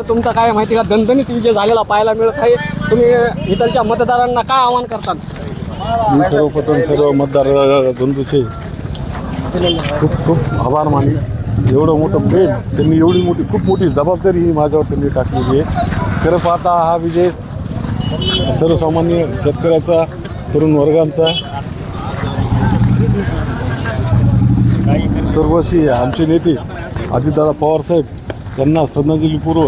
तुमचा काय माहिती का दणदणीत विजय झालेला पाहायला मिळत आहे. तुम्ही इथलच्या मतदारांना काय आवाहन करतात? मी सर्वप्रथम सर्व मतदार बंधूचे खूप खूप आभार माने. एवढं मोठं प्रेम त्यांनी, एवढी मोठी खूप मोठी जबाबदारी ही माझ्यावर त्यांनी टाकलेली आहे. खरं पाहता हा विजय सर्वसामान्य शेतकऱ्याचा, तरुण वर्गांचा, सर्वस्वी आमचे नेते अजितदादा पवार साहेब यांना श्रद्धांजलीपूर्व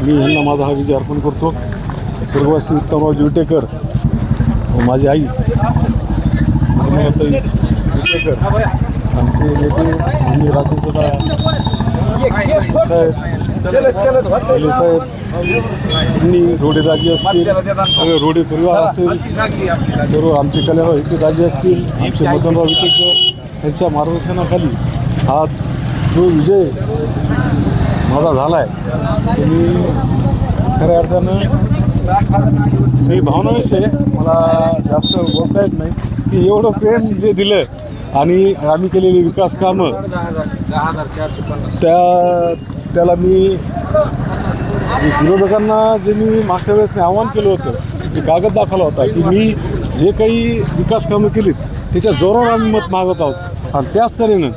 मी यांना माझा हा विजय अर्पण करतो. सर्वस्वी उत्तमरावजी विटेकर व माझी आई निर्मलाताई विटेकर, आमचे नेते माननीय राजेशदादा साहेब, पहिले साहेब यांनी रोडेदाजी असतील, सगळे रोडे परिवार असेल, सर्व आमचे कल्याणराव विटेदाजी असतील, आमचे मदनराव विटेकर यांच्या मार्गदर्शनाखाली आज जो विजय माझा झाला आहे, मी खऱ्या अर्थानं मी भावनाविषयी मला जास्त बोलता येत नाही की एवढं प्रेम जे दिलं आणि आम्ही केलेली विकास कामं त्याला मी विरोधकांना जे मी मागच्या वेळेस आव्हान केलं होतं की कागद दाखवला होता की मी जे काही विकास कामं केलीत त्याच्या जोरावर आम्ही मत मागत आहोत. आणि त्याच तऱ्हेनं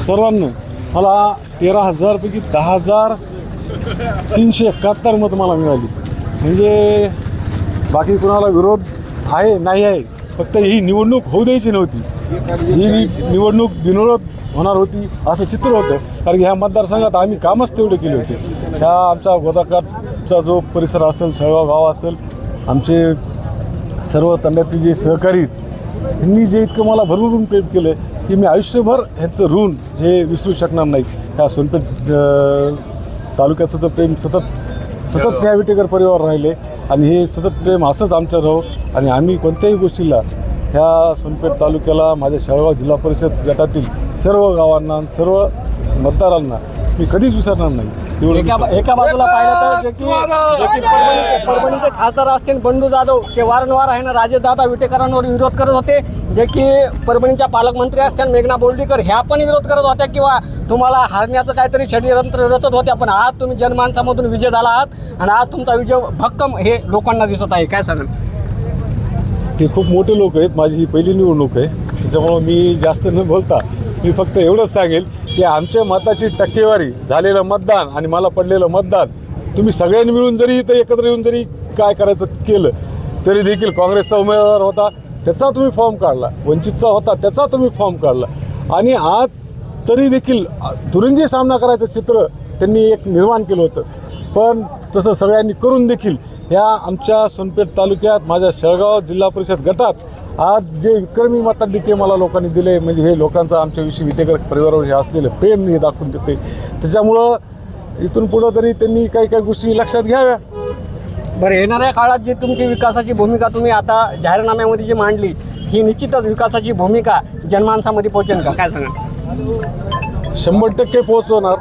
सर्वांना मला 13,000पैकी 10,371 मतं मला मिळाली. म्हणजे बाकी कोणाला विरोध आहे नाही आहे, फक्त ही निवडणूक होऊ द्यायची नव्हती. ही निवडणूक बिनविरोध होणार होती असं चित्र होतं. कारण की ह्या मतदारसंघात आम्ही कामच तेवढे केले होते. ह्या आमचा गोदाकाठचा जो परिसर असेल, शेळगाव गाव असेल, आमचे सर्व तंड्यातले जे सहकारी यांनी जे इतकं मला भरभरून प्रेम केलं की मी आयुष्यभर ह्यांचं ऋण हे विसरू शकणार नाही. ह्या सोनपेठ तालुक्याचं तर प्रेम सतत न्याय विटेकर परिवार राहिले आणि हे सतत प्रेम असंच आमचं राहो. आणि आम्ही कोणत्याही गोष्टीला ह्या सोनपेठ तालुक्याला, माझ्या शेळगाव जिल्हा परिषद गटातील सर्व गावांना, सर्व मतदारांना मी कधीच विसरणार नाही. एका बाजूला पाहिलं तर जे की परभणीचे खासदार असतील बंडू जाधव, ते वारंवार आहे ना राजेशदादा विटेकरांवर विरोध करत होते. जे की परभणीच्या पालकमंत्री असतील मेघना बोर्डीकर, ह्या पण विरोध करत होत्या किंवा तुम्हाला हारण्याचं काहीतरी षडयंत्र रचत होत्या. पण आज तुम्ही जनमानसामधून विजय झाला आहात आणि आज तुमचा विजय भक्कम हे लोकांना दिसत आहे. काय सांगाल? ते खूप मोठे लोक आहेत. माझी ही पहिली निवडणूक आहे, त्याच्यामुळं मी जास्त न बोलता मी फक्त एवढंच सांगेल की आमच्या मताची टक्केवारी, झालेलं मतदान आणि मला पडलेलं मतदान तुम्ही सगळ्यांनी मिळून जरी इथं एकत्र येऊन जरी काय करायचं केलं तरी देखील काँग्रेसचा उमेदवार होता त्याचा तुम्ही फॉर्म काढला, वंचितचा होता त्याचा तुम्ही फॉर्म काढला आणि आज तरी देखील दुरंगी सामना करायचं चित्र त्यांनी एक निर्माण केलं होतं. पण तसं सगळ्यांनी करून देखील ह्या आमच्या सोनपेठ तालुक्यात, माझ्या शेळगाव जिल्हा परिषद गटात आज जे विक्रमी मताधिक्य मला लोकांनी दिले, म्हणजे हे लोकांचं आमच्याविषयी विटेकर परिवारावर हे असलेलं प्रेम हे दाखवून देते. त्याच्यामुळं इथून पुढं तरी त्यांनी काही काही गोष्टी लक्षात घ्याव्या. बरं, येणाऱ्या काळात जी तुमची विकासाची भूमिका तुम्ही आता जाहीरनाम्यामध्ये जी मांडली, ही निश्चितच विकासाची भूमिका जनमानसामध्ये पोहोचेल का? काय सांगा? 100% पोहोचवणार.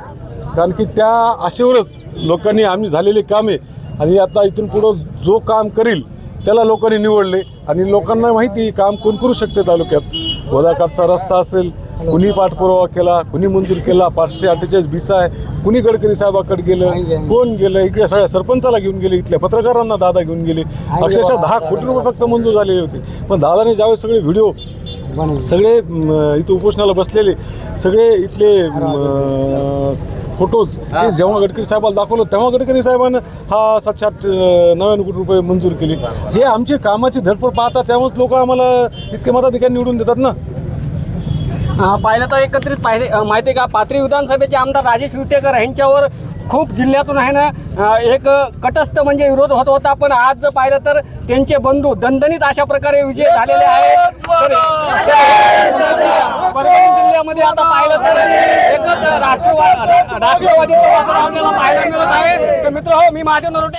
कारण की त्या आशेवरच लोकांनी आम्ही झालेली कामे आणि आता इथून पुढं जो काम करील त्याला लोकांनी निवडले आणि लोकांना माहिती काम कोण करू शकते तालुक्यात. गोदाकाठचा रस्ता असेल, कुणी पाठपुरावा केला, कुणी मंजूर केला, 548 बिसा आहे, कुणी गडकरी साहेबाकडे गेलं, कोण गेलं, इकडे सगळ्या सरपंचाला घेऊन गेले, इथल्या पत्रकारांना दादा घेऊन गेले. अक्षरशः 10 कोटी रुपये फक्त मंजूर झालेले होते. पण दादाने ज्यावेळेस सगळे व्हिडिओ, सगळे इथं उपोषणाला बसलेले सगळे इथले फोटोज जेव्हा गडकरी साहेबाला दाखवलं तेव्हा गडकरी साहेबांना हा 799 कोटी रुपये मंजूर केले. हे आमची कामाची धडपड पाहतात, त्यामुळे लोक आम्हाला इतके मताधिकारी निवडून देतात ना. पाहिलं तर एकत्रित माहिती आहे का, पाथरी विधानसभेचे आमदार राजेश विटेकर यांच्यावर खूप जिल्ह्यातून आहे ना एक कटस्थ म्हणजे विरोध होत होता. पण आज जर पाहिलं तर त्यांचे बंधू दणदणीत अशा प्रकारे विजय झालेले आहेत. परभणी जिल्ह्यामध्ये आता पाहिलं तर एकच राष्ट्रवादीचं वातावरण आपल्याला पाहायला मिळत आहे. तर मित्र हो, मी माझ्या नरोटे